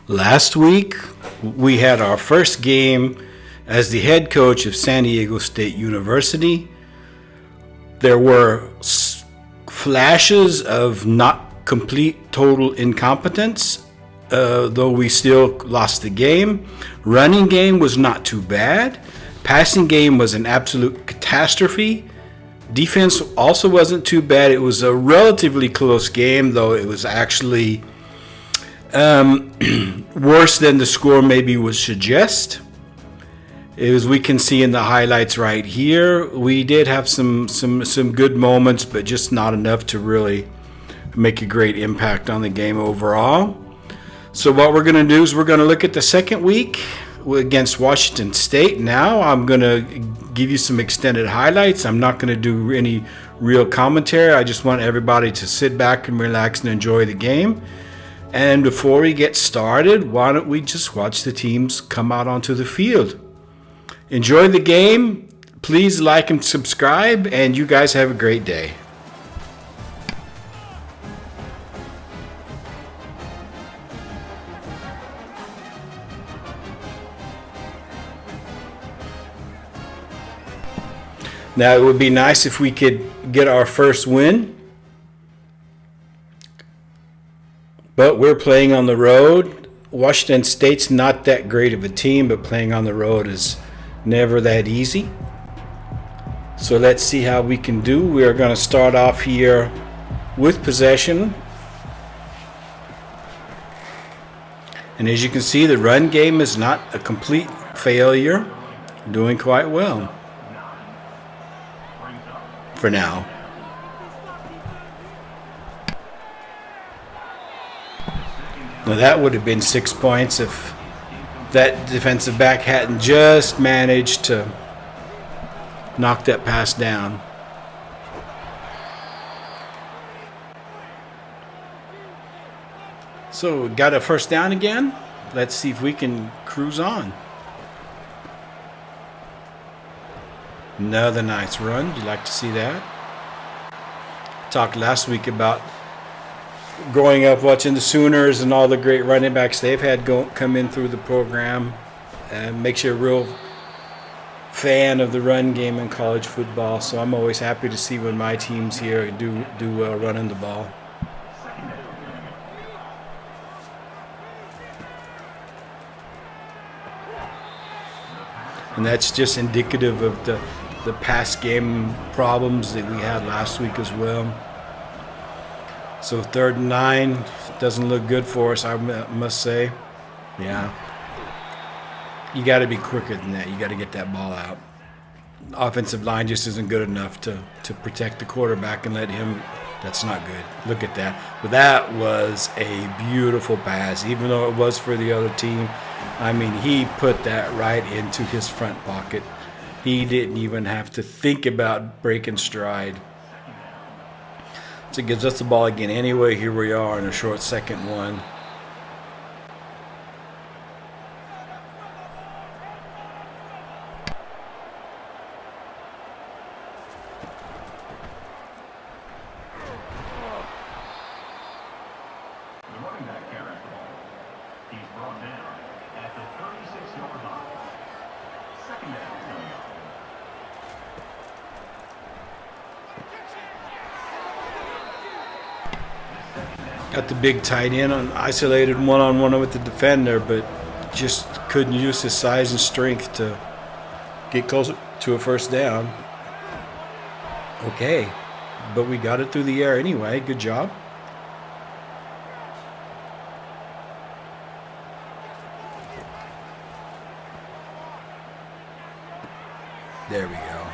Last week, we had our first game as the head coach of San Diego State University. There were flashes of not complete total incompetence, though we still lost the game. Running game was not too bad. Passing game was an absolute catastrophe. Defense also wasn't too bad. It was a relatively close game, though it was actually worse than the score maybe would suggest. As we can see in the highlights right here, we did have some good moments, but just not enough to really make a great impact on the game overall. So what we're going to do is we're going to look at the second week against Washington State. Now I'm going to give you some extended highlights. I'm not going to do any real commentary. I just want everybody to sit back and relax and enjoy the game. And before we get started, why don't we just watch the teams come out onto the field? Enjoy the game. Please like and subscribe, and you guys have a great day. Now, it would be nice if we could get our first win. But we're playing on the road. Washington State's not that great of a team, but playing on the road is never that easy. So let's see how we can do. We are going to start off here with possession. And as you can see, the run game is not a complete failure. Doing quite well for now. Now that would have been 6 points if that defensive back hadn't just managed to knock that pass down. So we got a first down again. Let's see if we can cruise on. Another nice run. You like to see that? Talked last week about growing up watching the Sooners and all the great running backs they've had come in through the program. Makes you a real fan of the run game in college football. So I'm always happy to see when my teams here do well running the ball. And that's just indicative of the pass game problems that we had last week as well. So 3rd and 9 doesn't look good for us, I must say. Yeah. You got to be quicker than that. You got to get that ball out. Offensive line just isn't good enough to protect the quarterback and let him. That's not good. Look at that. But that was a beautiful pass, even though it was for the other team. I mean, he put that right into his front pocket. He didn't even have to think about breaking stride. So it gives us the ball again. Anyway, here we are in a short second one. The running back carries the ball. He's brought down at the 36-yard line. Second down coming up. Got the big tight end on isolated one-on-one with the defender, but just couldn't use his size and strength to get closer to a first down. Okay, but we got it through the air anyway. Good job. There we go.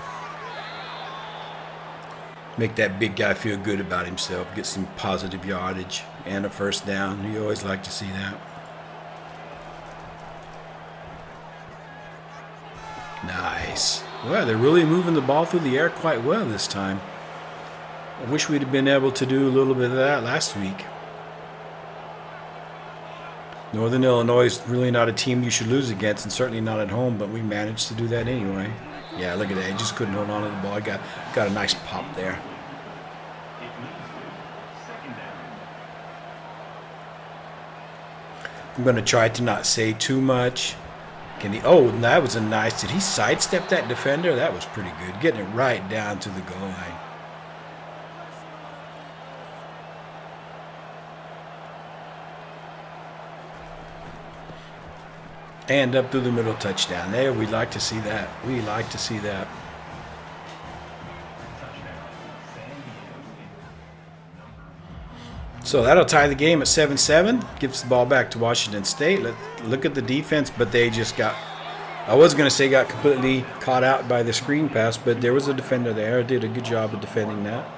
Make that big guy feel good about himself, get some positive yardage and a first down. You always like to see that. Nice. Well, they're really moving the ball through the air quite well this time. I wish we'd have been able to do a little bit of that last week. Northern Illinois is really not a team you should lose against, and certainly not at home, but we managed to do that anyway. Yeah, look at that. He just couldn't hold on to the ball. He got a nice pop there. I'm going to try to not say too much. Can he? Oh, that was a nice. Did he sidestep that defender? That was pretty good. Getting it right down to the goal line. And up through the middle, touchdown. There, we like to see that. We like to see that. So that'll tie the game at 7-7. Gives the ball back to Washington State. Let's look at the defense, but they just got, I was going to say got completely caught out by the screen pass, but there was a defender there. Did a good job of defending that.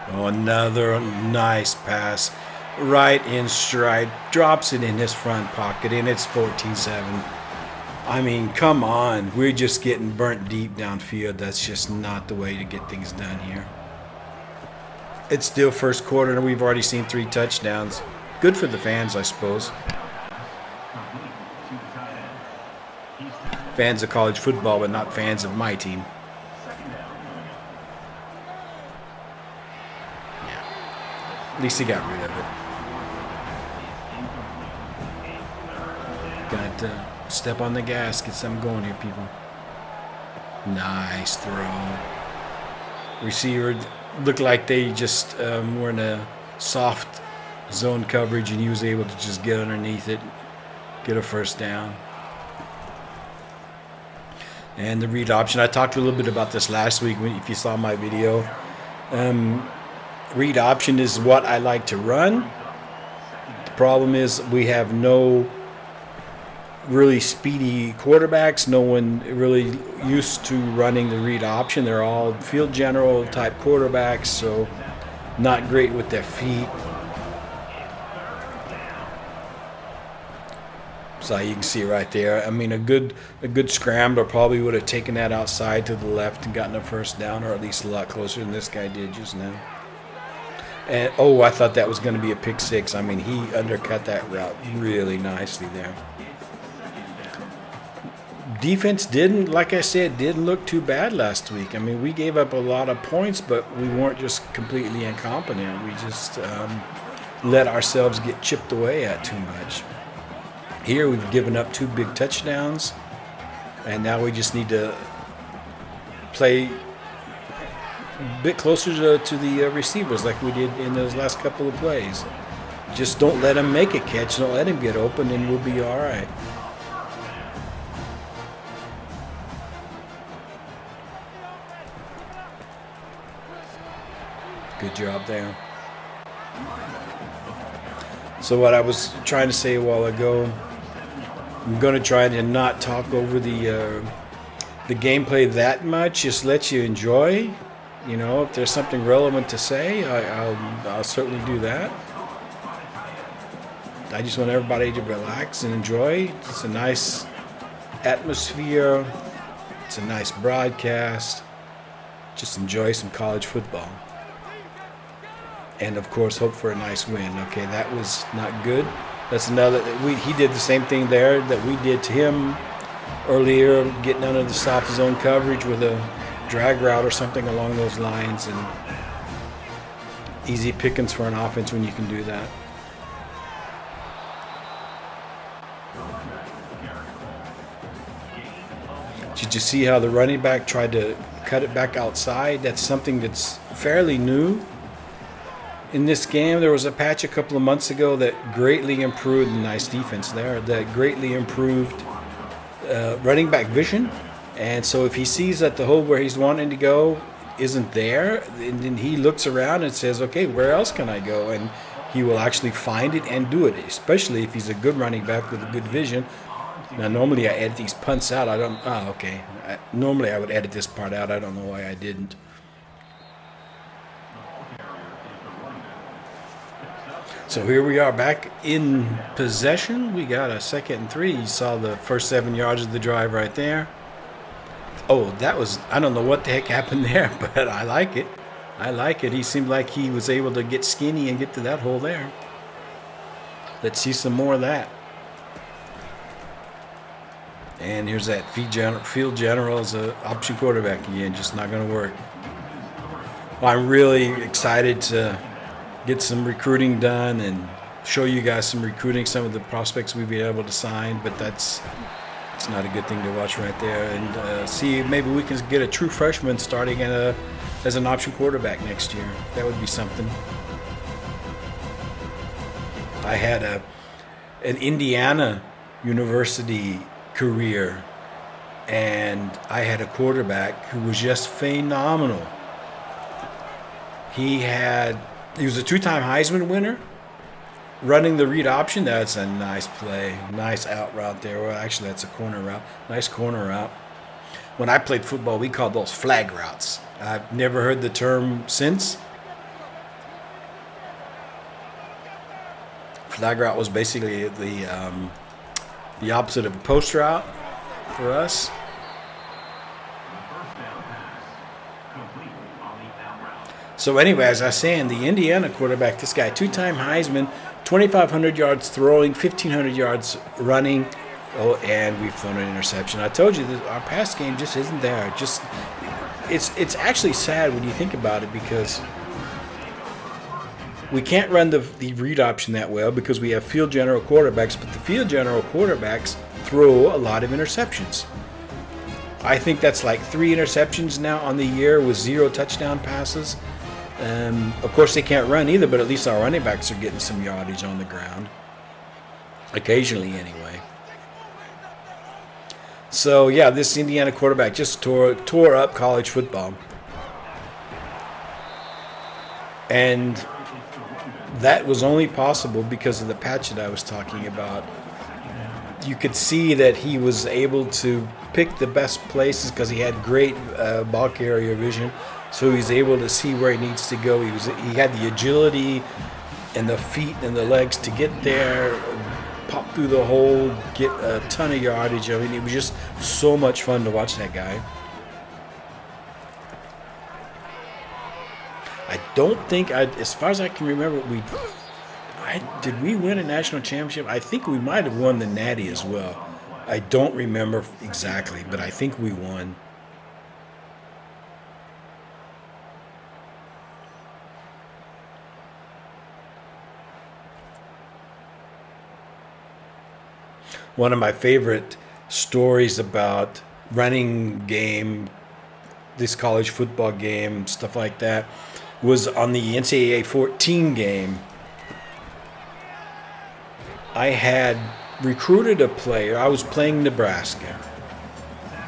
Oh, another nice pass. Right in stride. Drops it in his front pocket, and it's 14-7. I mean, come on. We're just getting burnt deep downfield. That's just not the way to get things done here. It's still first quarter, and we've already seen 3 touchdowns. Good for the fans, I suppose. Fans of college football, but not fans of my team. At least he got rid of it. Got to step on the gas, get something going here, people. Nice throw. Receiver looked like they just were in a soft zone coverage, and he was able to just get underneath it, get a first down. And the read option, I talked a little bit about this last week if you saw my video. Read option is what I like to run. The problem is we have no really speedy quarterbacks. No one really used to running the read option. They're all field general type quarterbacks, so not great with their feet. So you can see right there. I mean, a good scrambler probably would have taken that outside to the left and gotten a first down, or at least a lot closer than this guy did just now. And oh, I thought that was going to be a pick six. I mean, he undercut that route really nicely there. Defense didn't, like I said, didn't look too bad last week. I mean, we gave up a lot of points, but we weren't just completely incompetent. We just let ourselves get chipped away at too much. Here we've given up 2 big touchdowns, and now we just need to play a bit closer to the receivers like we did in those last couple of plays. Just don't let them make a catch. Don't let him get open, and we'll be all right. Good job there. So what I was trying to say a while ago, I'm going to try to not talk over the gameplay that much. Just let you enjoy. You know, if there's something relevant to say, I'll certainly do that. I just want everybody to relax and enjoy. It's a nice atmosphere. It's a nice broadcast. Just enjoy some college football. And of course, hope for a nice win. Okay, that was not good. That's another. He did the same thing there that we did to him earlier, getting under the soft zone coverage with a drag route or something along those lines, and easy pickings for an offense when you can do that. Did you see how the running back tried to cut it back outside? That's something that's fairly new. In this game, there was a patch a couple of months ago that greatly improved, nice defense there, that greatly improved running back vision. And so if he sees that the hole where he's wanting to go isn't there, and then he looks around and says, okay, where else can I go? And he will actually find it and do it, especially if he's a good running back with a good vision. Now, normally I edit these punts out. Normally I would edit this part out. I don't know why I didn't. So here we are back in possession. We got a 2nd and 3. You saw the first 7 yards of the drive right there. Oh, that was, I don't know what the heck happened there, but I like it. I like it. He seemed like he was able to get skinny and get to that hole there. Let's see some more of that. And here's that field general as an option quarterback again. Just not going to work. Well, I'm really excited to get some recruiting done and show you guys some recruiting, some of the prospects we've been able to sign. But it's not a good thing to watch right there. And see, maybe we can get a true freshman starting as an option quarterback next year. That would be something. I had an Indiana University career, and I had a quarterback who was just phenomenal. He was a 2-time Heisman winner. Running the read option, that's a nice play. Nice out route there. Well, actually, that's a corner route. Nice corner route. When I played football, we called those flag routes. I've never heard the term since. Flag route was basically the opposite of a post route for us. So anyway, as I was saying, the Indiana quarterback, this guy, 2-time Heisman, 2,500 yards throwing, 1,500 yards running. Oh, and we've thrown an interception. I told you that our pass game just isn't there. It's actually sad when you think about it, because we can't run the read option that well because we have field general quarterbacks, but the field general quarterbacks throw a lot of interceptions. I think that's like 3 interceptions now on the year with 0 touchdown passes. Of course, they can't run either, but at least our running backs are getting some yardage on the ground. Occasionally, anyway. So, yeah, this Indiana quarterback just tore up college football. And that was only possible because of the patch that I was talking about. You could see that he was able to pick the best places because he had great ball carrier vision. So he's able to see where he needs to go. He had the agility and the feet and the legs to get there, pop through the hole, get a ton of yardage. I mean, it was just so much fun to watch that guy. I don't think, as far as I can remember, did we win a national championship? I think we might have won the Natty as well. I don't remember exactly, but I think we won. One of my favorite stories about running game, this college football game, stuff like that, was on the NCAA 14 game. I had recruited a player. I was playing Nebraska.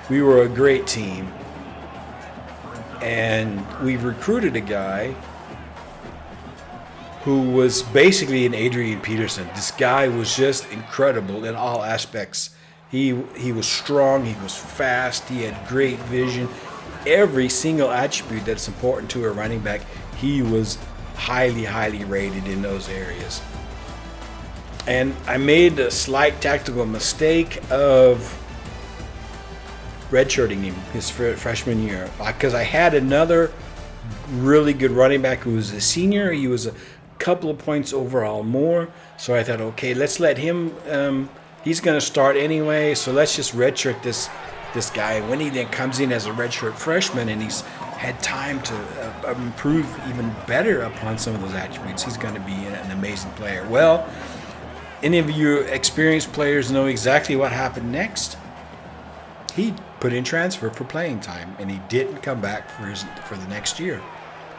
We were a great team. And we recruited a guy who was basically an Adrian Peterson. This guy was just incredible in all aspects. He was strong, he was fast, he had great vision. Every single attribute that's important to a running back, he was highly, highly rated in those areas. And I made a slight tactical mistake of redshirting him his freshman year because I had another really good running back who was a senior. He was a couple of points overall more. So I thought, okay, let's let him, he's going to start anyway, so let's just redshirt this guy. And when he then comes in as a redshirt freshman and he's had time to improve even better upon some of those attributes, he's going to be an amazing player. Well, any of you experienced players know exactly what happened next. He put in transfer for playing time, and he didn't come back for the next year.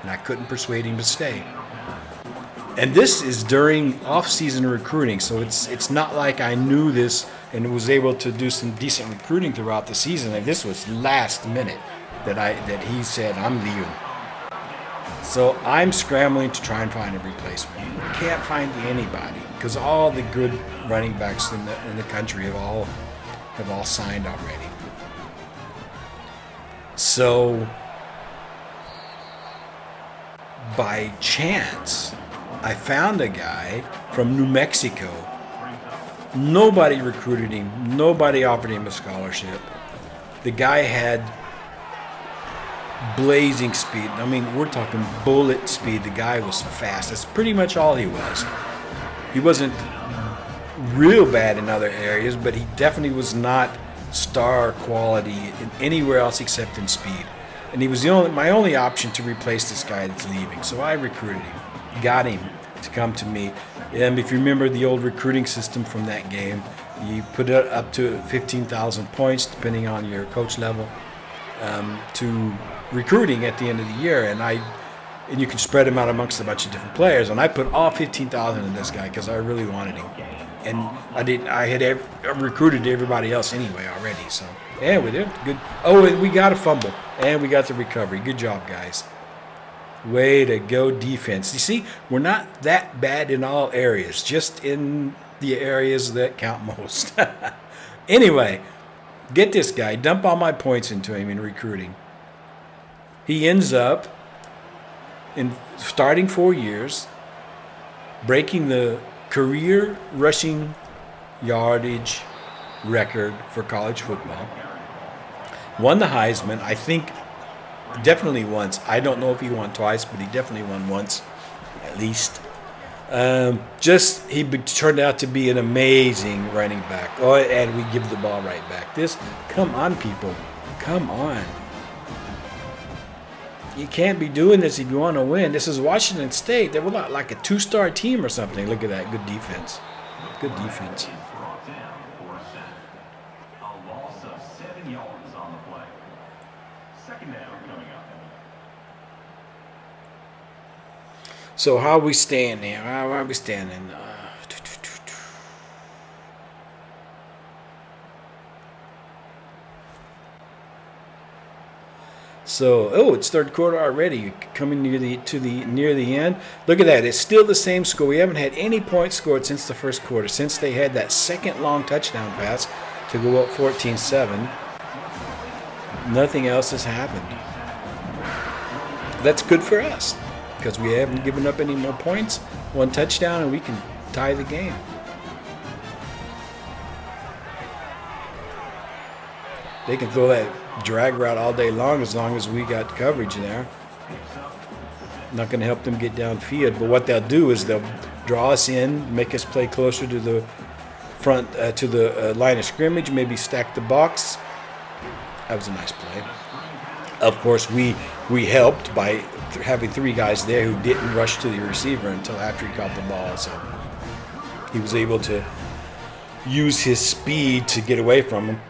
And I couldn't persuade him to stay. And this is during off-season recruiting, so it's not like I knew this and was able to do some decent recruiting throughout the season. And this was last minute that he said, I'm leaving. So I'm scrambling to try and find a replacement. Can't find anybody because all the good running backs in the country have all signed already. So by chance, I found a guy from New Mexico. Nobody recruited him. Nobody offered him a scholarship. The guy had blazing speed. I mean, we're talking bullet speed. The guy was fast. That's pretty much all he was. He wasn't real bad in other areas, but he definitely was not star quality in anywhere else except in speed. And he was my only option to replace this guy that's leaving. So I recruited him, got him to come to me. And if you remember the old recruiting system from that game, you put it up to 15,000 points, depending on your coach level, to recruiting at the end of the year. And you can spread them out amongst a bunch of different players. And I put all 15,000 in this guy because I really wanted him. And I had recruited everybody else anyway already. So yeah, we did good. Oh, and we got a fumble and we got the recovery. Good job, guys. Way to go, defense. You see, we're not that bad in all areas, just in the areas that count most. Anyway, get this guy. Dump all my points into him in recruiting. He ends up in starting 4 years, breaking the career rushing yardage record for college football. Won the Heisman, I think, definitely once. I don't know if he won twice, but he definitely won once, at least. He turned out to be an amazing running back. Oh, and we give the ball right back. Come on, people. Come on. You can't be doing this if you want to win. This is Washington State. They were like a 2-star team or something. Look at that. Good defense. Good defense. So how are we staying there? How are we standing? So, it's third quarter already. Coming near the end. Look at that. It's still the same score. We haven't had any points scored since the first quarter. Since they had that second long touchdown pass to go up 14-7. Nothing else has happened. That's good for us because we haven't given up any more points. One touchdown and we can tie the game. They can throw that drag route all day long as we got coverage there. Not going to help them get downfield, but what they'll do is they'll draw us in, make us play closer to the front, to the line of scrimmage, maybe stack the box. That was a nice play. Of course, we helped by having 3 guys there who didn't rush to the receiver until after he caught the ball, so he was able to use his speed to get away from him.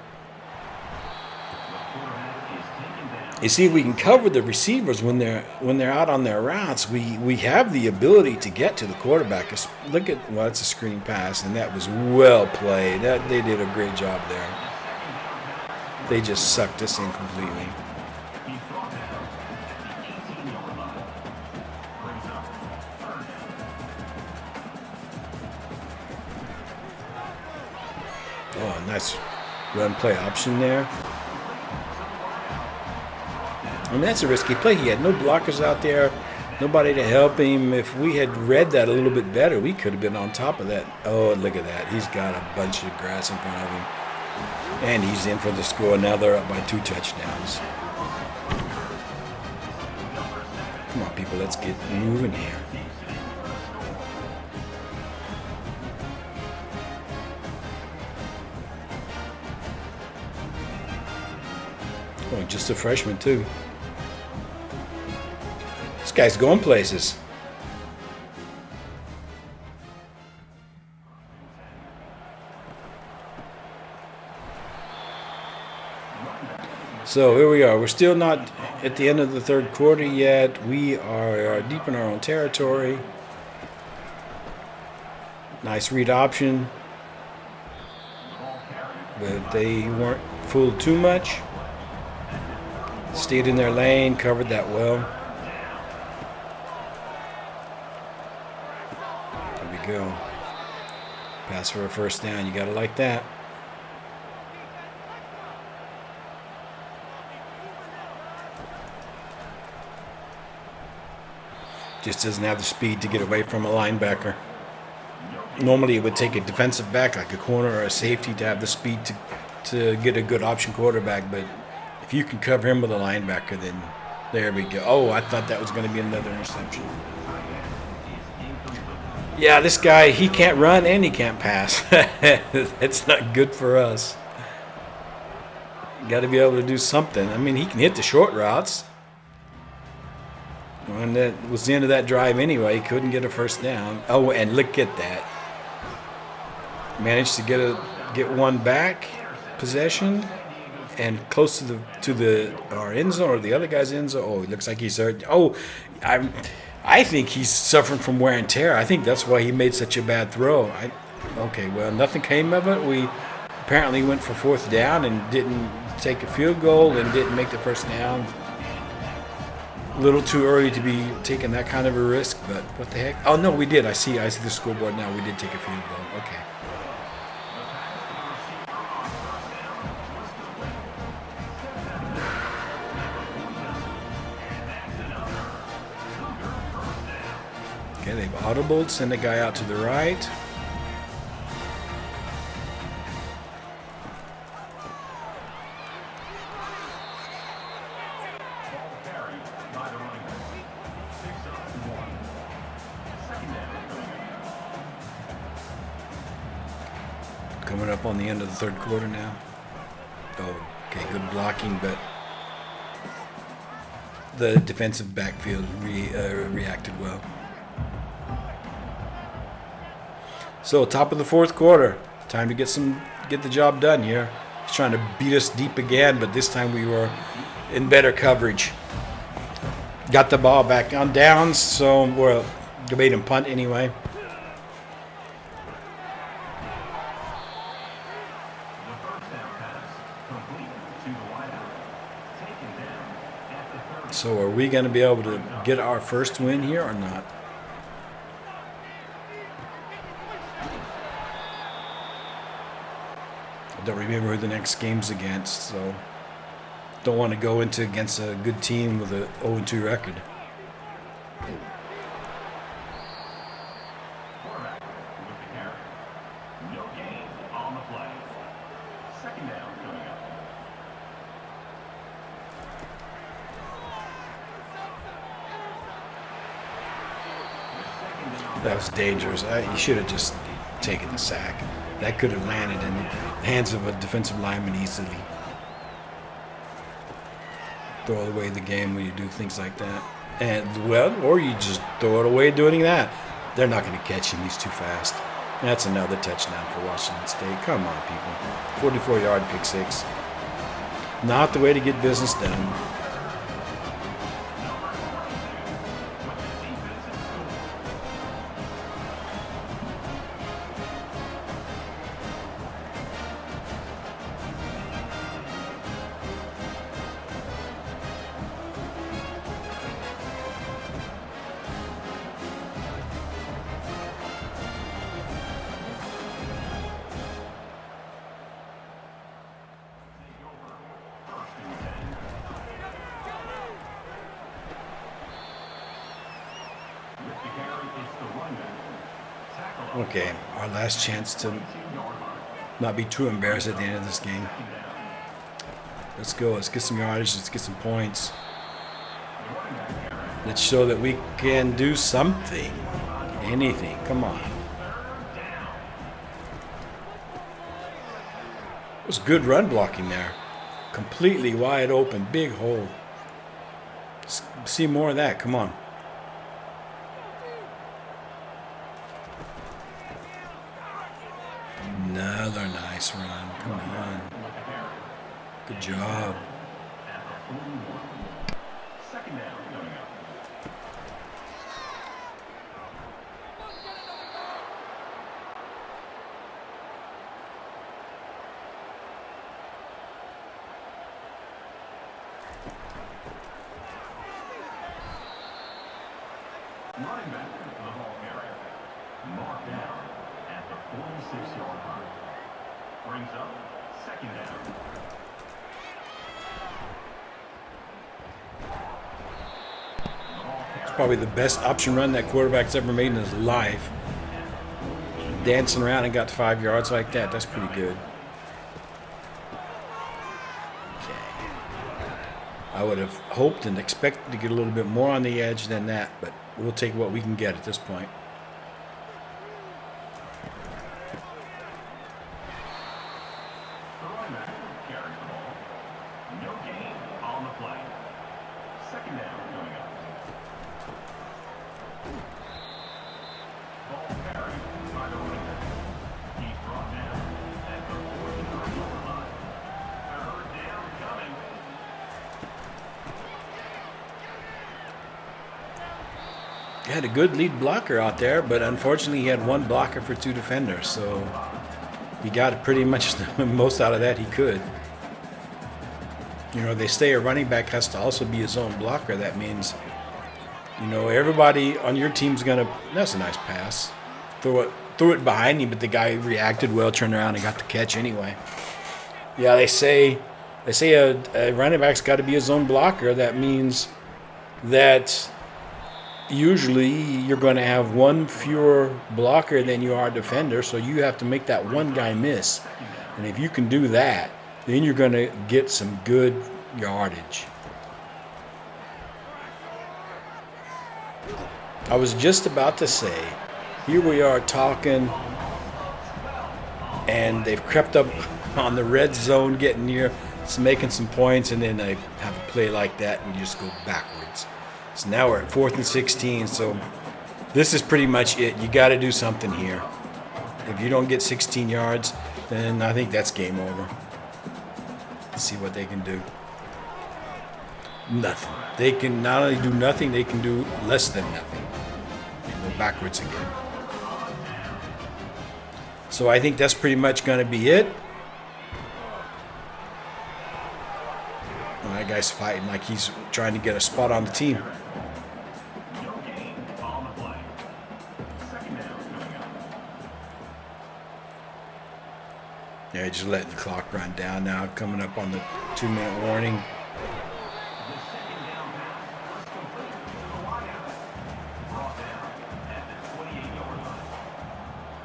You see, if we can cover the receivers when they're out on their routes, we have the ability to get to the quarterback. Look at, well, that's a screen pass, and that was well played. They did a great job there. They just sucked us in completely. Oh, nice run play option there. I mean, that's a risky play. He had no blockers out there, nobody to help him. If we had read that a little bit better, we could have been on top of that. Oh, look at that. He's got a bunch of grass in front of him. And he's in for the score. Now they're up by 2 touchdowns. Come on, people, let's get moving here. Oh, just a freshman, too. This guy's going places. So here we are. We're still not at the end of the third quarter yet. We are deep in our own territory. Nice read option. But they weren't fooled too much. Stayed in their lane, covered that well. There we go. Pass for a first down. You got to like that. Just doesn't have the speed to get away from a linebacker. Normally it would take a defensive back like a corner or a safety to have the speed to get a good option quarterback, but if you can cover him with a linebacker, then There we go. Oh, I thought that was going to be another interception. Yeah, this guy, he can't run and he can't pass. It's not good for us. Got to be able to do something. I mean, he can hit the short routes. And that was the end of that drive anyway. He couldn't get a first down. Oh, and look at that. Managed to get one back possession and close to our end zone or the other guy's end zone. Oh, it looks like he's hurt. Oh, I think he's suffering from wear and tear. I think that's why he made such a bad throw. Okay, well, nothing came of it. We apparently went for fourth down and didn't take a field goal and didn't make the first down. A little too early to be taking that kind of a risk, but what the heck? Oh, no, we did. I see the scoreboard now. We did take a field goal. Okay. Okay, they've audibled, send a guy out to the right. Coming up on the end of the third quarter now. Oh, okay, good blocking, but the defensive backfield reacted well. So, top of the fourth quarter. Time to get the job done here. He's trying to beat us deep again, but this time we were in better coverage. Got the ball back on downs, so we're debating punt anyway. So are we going to be able to get our first win here or not? I don't remember who the next game's against, so don't want to go against a good team with a 0-2 record. Quarterback with the carry. No gain on the play. Second down coming up. That was dangerous. He should have just taken the sack. That could have landed in the hands of a defensive lineman easily. Throw away the game when you do things like that. And, well, or you just throw it away doing that. They're not going to catch him. He's too fast. That's another touchdown for Washington State. Come on, people. 44-yard pick six. Not the way to get business done. Okay, our last chance to not be too embarrassed at the end of this game. Let's go. Let's get some yardage. Let's get some points. Let's show that we can do something. Anything. Come on. It was good run blocking there. Completely wide open. Big hole. Let's see more of that. Come on. Another nice run. Come on. Good job. Second down coming up. Running back to the ball carrier. Marked down at the 46-yard line. Brings up second down. It's probably the best option run that quarterback's ever made in his life. Dancing around and got 5 yards like that. That's pretty good. Okay. I would have hoped and expected to get a little bit more on the edge than that, but we'll take what we can get at this point. The running back carries the ball. No gain on the play. Second down coming up. Ball carried by the running back. He's brought down at the 49-yard line. Third down coming. He had a good lead blocker out there, but unfortunately he had one blocker for two defenders, so he got pretty much the most out of that he could. You know, they say a running back has to also be his own blocker. That means, you know, everybody on your team's gonna. That's a nice pass. Threw it behind him, but the guy reacted well, turned around and got the catch anyway. Yeah, they say a running back's got to be his own blocker. That means that usually you're going to have one fewer blocker than you are defender, so you have to make that one guy miss. And if you can do that, then you're going to get some good yardage. I was just about to say, here we are talking, and they've crept up on the red zone, getting near, making some points, and then they have a play like that, and you just go backwards. So now we're at 4th and 16, so this is pretty much it. You got to do something here. If you don't get 16 yards, then I think that's game over. Let's see what they can do. Nothing. They can not only do nothing, they can do less than nothing. And go backwards again. So I think that's pretty much going to be it. Well, that guy's fighting like he's trying to get a spot on the team. No gain on the play. Second down coming up. Yeah, just letting the clock run down now, coming up on the 2-minute warning. The second down pass was complete to the wideout. Brought down at the 28-yard line.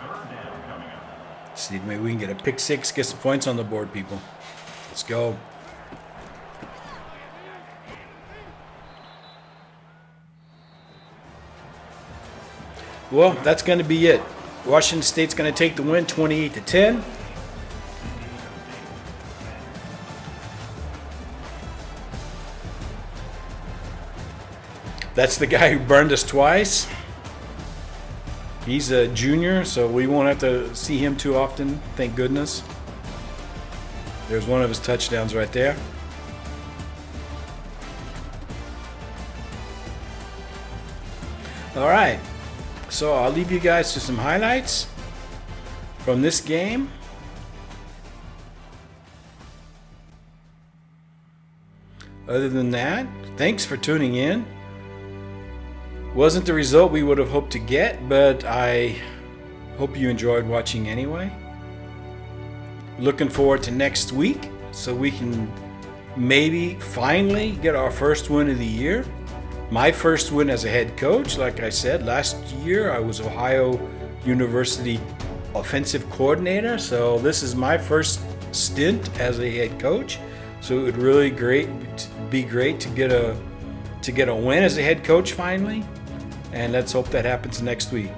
Third down coming up. See, maybe we can get a pick six, get some points on the board, people. Let's go. Well, that's going to be it. Washington State's going to take the win 28-10. That's the guy who burned us twice. He's a junior, so we won't have to see him too often, thank goodness. There's one of his touchdowns right there. All right, so I'll leave you guys to some highlights from this game. Other than that, thanks for tuning in. Wasn't the result we would have hoped to get, but I hope you enjoyed watching anyway. Looking forward to next week so we can maybe finally get our first win of the year. My first win as a head coach. Like I said, last year I was Ohio University offensive coordinator, so this is my first stint as a head coach. So it would really be great to get a win as a head coach finally. And let's hope that happens next week.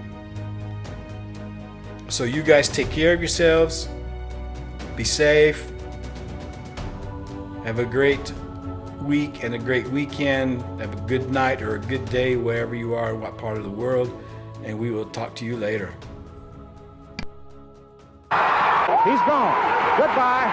So you guys take care of yourselves. Be safe. Have a great week and a great weekend. Have a good night or a good day wherever you are, in what part of the world. And we will talk to you later. He's gone. Goodbye.